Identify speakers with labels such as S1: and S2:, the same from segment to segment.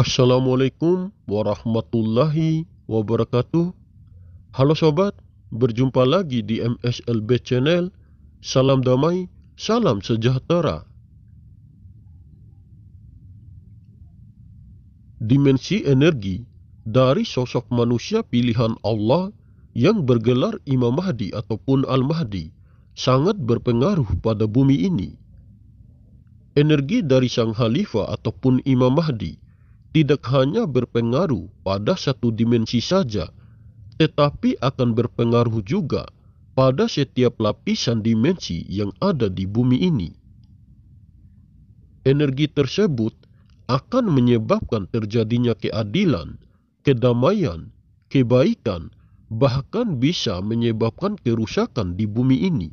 S1: Assalamualaikum warahmatullahi wabarakatuh. Halo sobat, berjumpa lagi di MSLB Channel. Salam damai, salam sejahtera. Dimensi energi dari sosok manusia pilihan Allah yang bergelar Imam Mahdi ataupun Al-Mahdi sangat berpengaruh pada bumi ini. Energi dari sang Khalifah ataupun Imam Mahdi tidak hanya berpengaruh pada satu dimensi saja, tetapi akan berpengaruh juga pada setiap lapisan dimensi yang ada di bumi ini. Energi tersebut akan menyebabkan terjadinya keadilan, kedamaian, kebaikan, bahkan bisa menyebabkan kerusakan di bumi ini.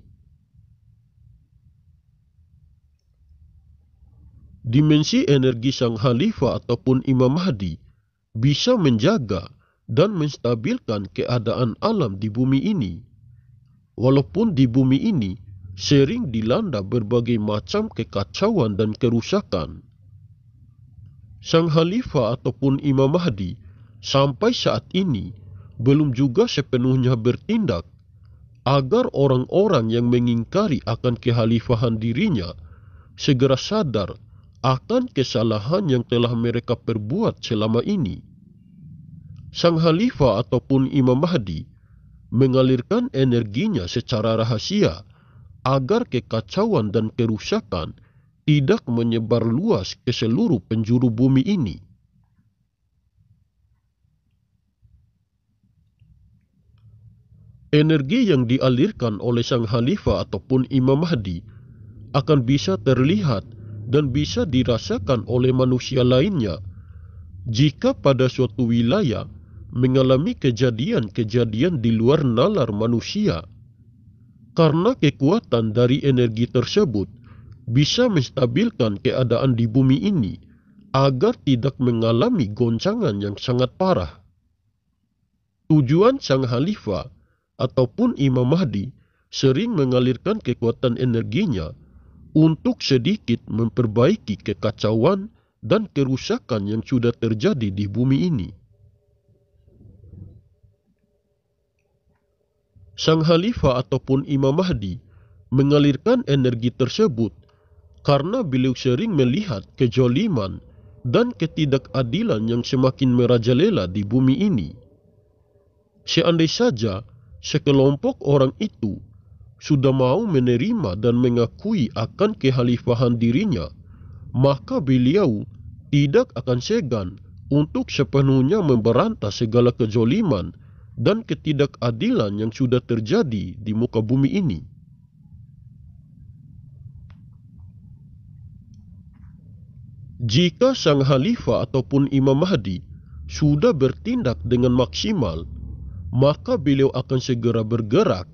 S1: Dimensi energi sang Khalifah ataupun Imam Mahdi bisa menjaga dan menstabilkan keadaan alam di bumi ini. Walaupun di bumi ini sering dilanda berbagai macam kekacauan dan kerusakan, sang Khalifah ataupun Imam Mahdi sampai saat ini belum juga sepenuhnya bertindak agar orang-orang yang mengingkari akan kekhalifahan dirinya segera sadar akan kesalahan yang telah mereka perbuat selama ini. Sang Khalifah ataupun Imam Mahdi mengalirkan energinya secara rahasia agar kekacauan dan kerusakan tidak menyebar luas ke seluruh penjuru bumi ini. Energi yang dialirkan oleh sang Khalifah ataupun Imam Mahdi akan bisa terlihat dan bisa dirasakan oleh manusia lainnya jika pada suatu wilayah mengalami kejadian-kejadian di luar nalar manusia. Karena kekuatan dari energi tersebut bisa menstabilkan keadaan di bumi ini agar tidak mengalami goncangan yang sangat parah. Tujuan sang Khalifah ataupun Imam Mahdi sering mengalirkan kekuatan energinya untuk sedikit memperbaiki kekacauan dan kerusakan yang sudah terjadi di bumi ini. Sang Khalifah ataupun Imam Mahdi mengalirkan energi tersebut karena beliau sering melihat kezaliman dan ketidakadilan yang semakin merajalela di bumi ini. Seandai saja sekelompok orang itu sudah mau menerima dan mengakui akan kekhalifahan dirinya, maka beliau tidak akan segan untuk sepenuhnya memberantas segala kezaliman dan ketidakadilan yang sudah terjadi di muka bumi ini. Jika sang Khalifah ataupun Imam Mahdi sudah bertindak dengan maksimal, maka beliau akan segera bergerak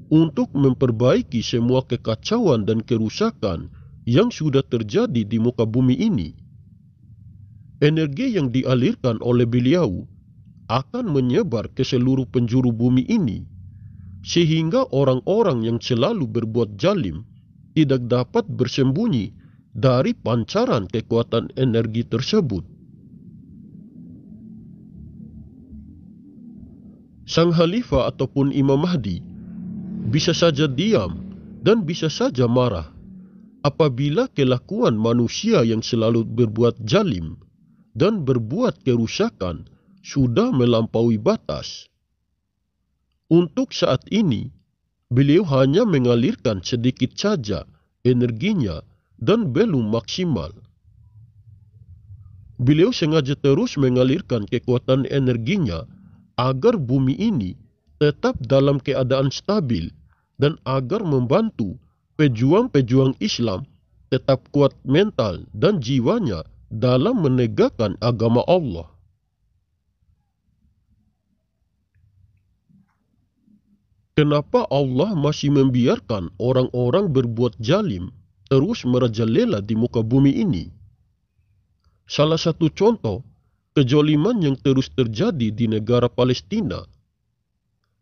S1: untuk memperbaiki semua kekacauan dan kerusakan yang sudah terjadi di muka bumi ini. Energi yang dialirkan oleh beliau akan menyebar ke seluruh penjuru bumi ini, sehingga orang-orang yang selalu berbuat zalim tidak dapat bersembunyi dari pancaran kekuatan energi tersebut. Sang Khalifah ataupun Imam Mahdi bisa saja diam dan bisa saja marah apabila kelakuan manusia yang selalu berbuat zalim dan berbuat kerusakan sudah melampaui batas. Untuk saat ini, beliau hanya mengalirkan sedikit saja energinya dan belum maksimal. Beliau sengaja terus mengalirkan kekuatan energinya agar bumi ini tetap dalam keadaan stabil dan agar membantu pejuang-pejuang Islam tetap kuat mental dan jiwanya dalam menegakkan agama Allah. Kenapa Allah masih membiarkan orang-orang berbuat zalim terus merajalela di muka bumi ini? Salah satu contoh kezaliman yang terus terjadi di negara Palestina.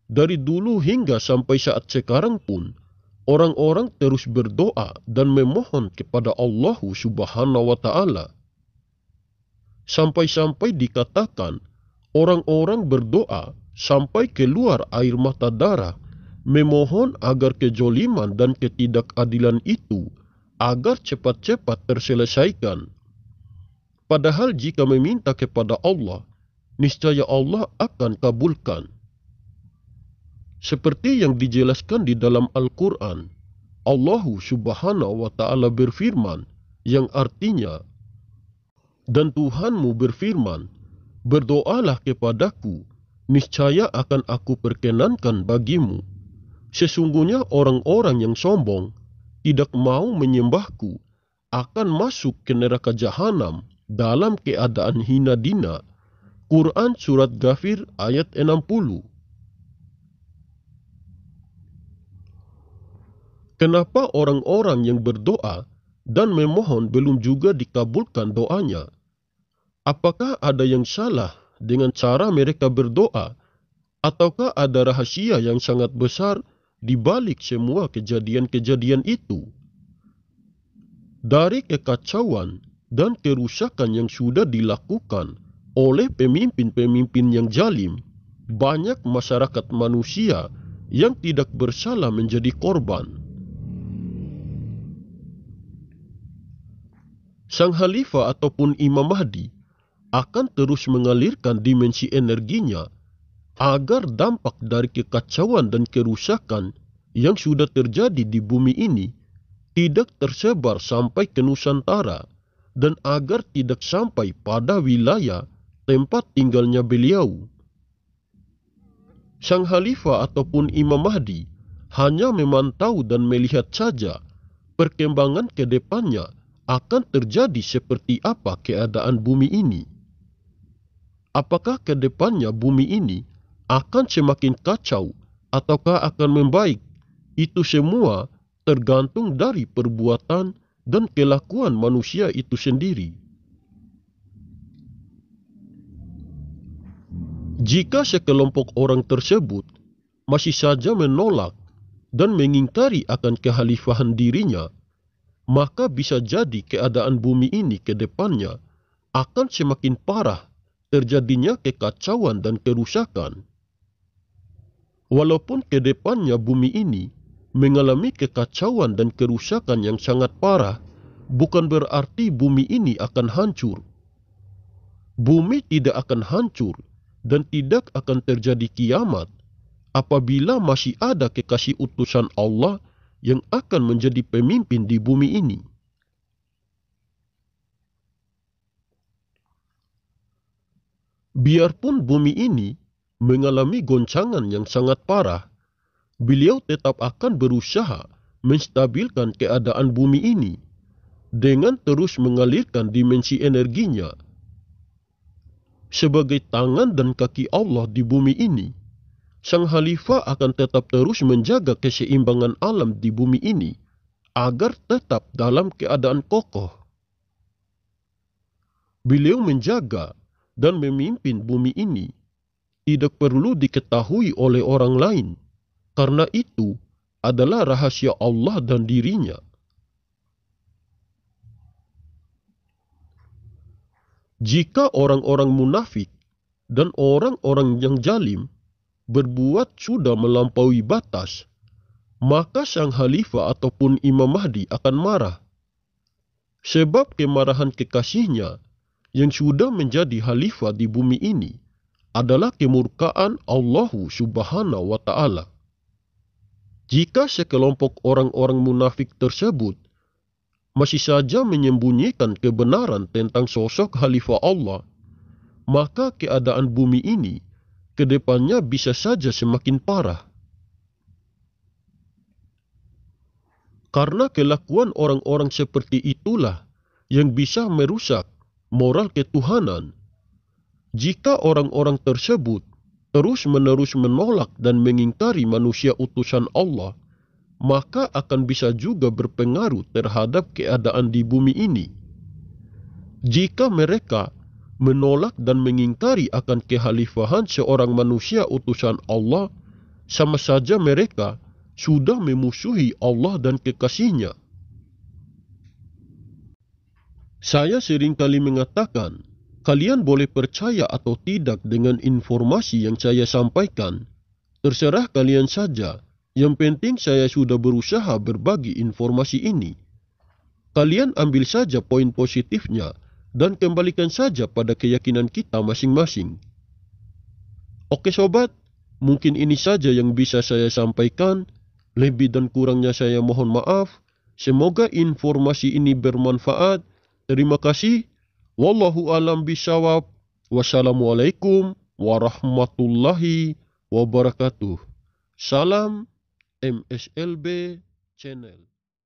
S1: Dari dulu hingga sampai saat sekarang pun, orang-orang terus berdoa dan memohon kepada Allah Subhanahu wa Ta'ala. Sampai-sampai dikatakan orang-orang berdoa sampai keluar air mata darah, memohon agar kejoliman dan ketidakadilan itu agar cepat-cepat terselesaikan. Padahal jika meminta kepada Allah, niscaya Allah akan kabulkan. Seperti yang dijelaskan di dalam Al-Quran, Allah Subhanahu wa Ta'ala berfirman, yang artinya, dan Tuhanmu berfirman, berdoalah kepadaku, niscaya akan aku perkenankan bagimu. Sesungguhnya orang-orang yang sombong, tidak mau menyembahku, akan masuk ke neraka jahanam dalam keadaan hina dina. Quran Surat Ghafir ayat 60. Kenapa orang-orang yang berdoa dan memohon belum juga dikabulkan doanya? Apakah ada yang salah dengan cara mereka berdoa? Ataukah ada rahasia yang sangat besar di balik semua kejadian-kejadian itu? Dari kekacauan dan kerusakan yang sudah dilakukan oleh pemimpin-pemimpin yang zalim, banyak masyarakat manusia yang tidak bersalah menjadi korban. Sang Khalifah ataupun Imam Mahdi akan terus mengalirkan dimensi energinya agar dampak dari kekacauan dan kerusakan yang sudah terjadi di bumi ini tidak tersebar sampai ke Nusantara dan agar tidak sampai pada wilayah tempat tinggalnya beliau. Sang Khalifah ataupun Imam Mahdi hanya memantau dan melihat saja perkembangan ke depannya akan terjadi seperti apa keadaan bumi ini. Apakah ke depannya bumi ini akan semakin kacau ataukah akan membaik? Itu semua tergantung dari perbuatan dan kelakuan manusia itu sendiri. Jika sekelompok orang tersebut masih saja menolak dan mengingkari akan kekhalifahan dirinya, maka bisa jadi keadaan bumi ini ke depannya akan semakin parah terjadinya kekacauan dan kerusakan. Walaupun ke depannya bumi ini mengalami kekacauan dan kerusakan yang sangat parah, bukan berarti bumi ini akan hancur. Bumi tidak akan hancur dan tidak akan terjadi kiamat apabila masih ada kekasih utusan Allah yang akan menjadi pemimpin di bumi ini. Biarpun bumi ini mengalami goncangan yang sangat parah, beliau tetap akan berusaha menstabilkan keadaan bumi ini dengan terus mengalirkan dimensi energinya. Sebagai tangan dan kaki Allah di bumi ini, Sang Khalifah akan tetap terus menjaga keseimbangan alam di bumi ini agar tetap dalam keadaan kokoh. Beliau menjaga dan memimpin bumi ini tidak perlu diketahui oleh orang lain, karena itu adalah rahasia Allah dan dirinya. Jika orang-orang munafik dan orang-orang yang zalim berbuat sudah melampaui batas, maka Sang Khalifah ataupun Imam Mahdi akan marah. Sebab kemarahan kekasihnya yang sudah menjadi khalifah di bumi ini adalah kemurkaan Allah Subhanahu wa Ta'ala. Jika sekelompok orang-orang munafik tersebut masih saja menyembunyikan kebenaran tentang sosok khalifah Allah, maka keadaan bumi ini ke depannya bisa saja semakin parah. Karena kelakuan orang-orang seperti itulah yang bisa merusak moral ketuhanan. Jika orang-orang tersebut terus-menerus menolak dan mengingkari manusia utusan Allah, maka akan bisa juga berpengaruh terhadap keadaan di bumi ini. Jika mereka menolak dan mengingkari akan kekhalifahan seorang manusia utusan Allah, sama saja mereka sudah memusuhi Allah dan kekasihnya. Saya seringkali mengatakan, Kalian boleh percaya atau tidak dengan informasi yang saya sampaikan. Terserah kalian saja. Yang penting saya sudah berusaha berbagi informasi ini. Kalian ambil saja poin positifnya dan kembalikan saja pada keyakinan kita masing-masing. Oke sobat, mungkin ini saja yang bisa saya sampaikan. Lebih dan kurangnya saya mohon maaf. Semoga informasi ini bermanfaat. Terima kasih. Wallahu alam bishawab. Wassalamualaikum warahmatullahi wabarakatuh. Salam MSLB Channel.